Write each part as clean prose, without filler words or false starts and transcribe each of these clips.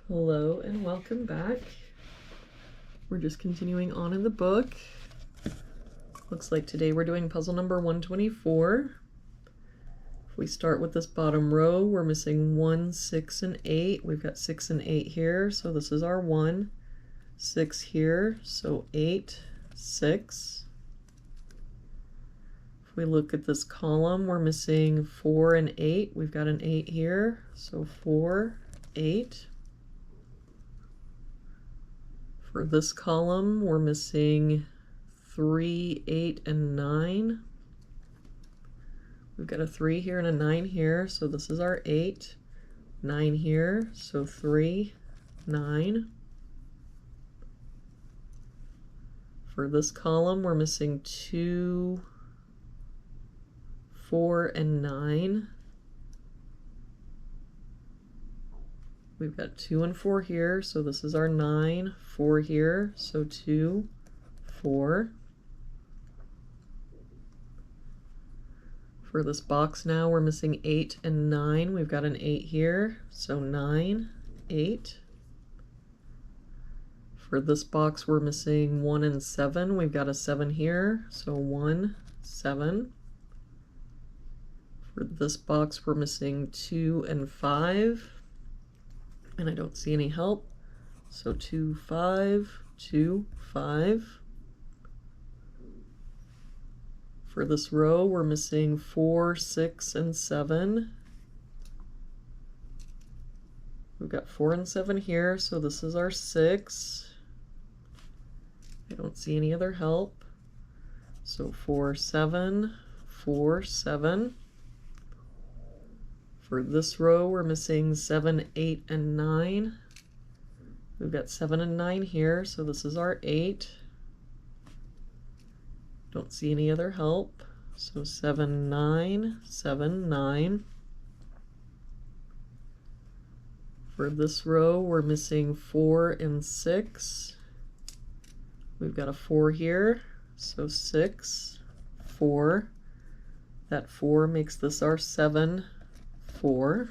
Hello and welcome back. We're just continuing on in the book. Looks like today we're doing puzzle number 124. If we start with this bottom row, we're missing 1, 6, and 8. We've got 6 and 8 here, so this is our 1. 6 here, so 8, 6. If we look at this column, we're missing 4 and 8. We've got an 8 here, so 4, 8. For this column, we're missing 3, 8, and 9. We've got a 3 here and a 9 here, so this is our 8. 9 here, so 3, 9. For this column, we're missing 2, 4, and 9. We've got 2 and 4 here, so this is our 9, 4 here, so 2, 4. For this box now, we're missing 8 and 9. We've got an 8 here, so 9, 8. For this box, we're missing 1 and 7. We've got a 7 here, so 1, 7. For this box, we're missing 2 and 5. And I don't see any help, so 2, 5, 2, 5. For this row, we're missing 4, 6, and 7. We've got 4 and 7 here, so this is our 6. I don't see any other help, so 4, 7, 4, 7. For this row, we're missing 7, 8, and 9. We've got 7 and 9 here, so this is our 8. Don't see any other help, so 7, 9, 7, 9. For this row, we're missing 4 and 6. We've got a 4 here, so 6, 4. That 4 makes this our 7, 4.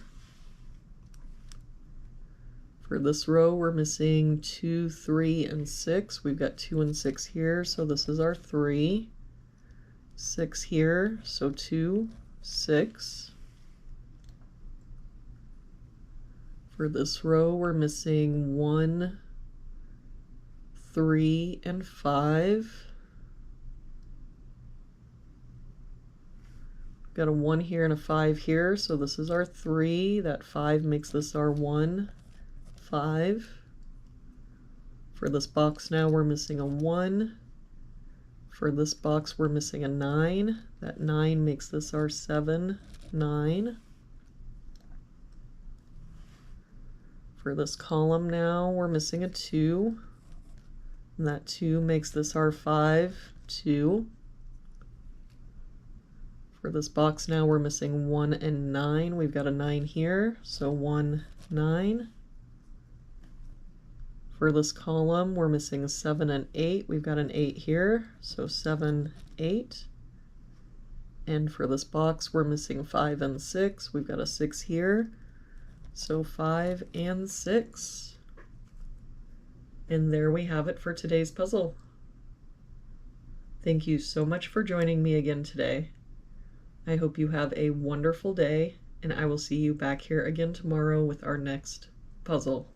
For this row, we're missing 2, 3, and 6. We've got 2 and 6 here, so this is our 3. 6 here, so 2, 6. For this row, we're missing 1, 3, and 5. Got a 1 here and a 5 here, so this is our 3. That 5 makes this our 1, 5. For this box now, we're missing a 1. For this box, we're missing a 9. That 9 makes this our 7, 9. For this column now, we're missing a 2. And that 2 makes this our 5, 2. For this box now, we're missing 1 and 9. We've got a 9 here, so 1, 9. For this column, we're missing 7 and 8. We've got an 8 here, so 7, 8. And for this box, we're missing 5 and 6. We've got a 6 here, so 5 and 6. And there we have it for today's puzzle. Thank you so much for joining me again today. I hope you have a wonderful day, and I will see you back here again tomorrow with our next puzzle.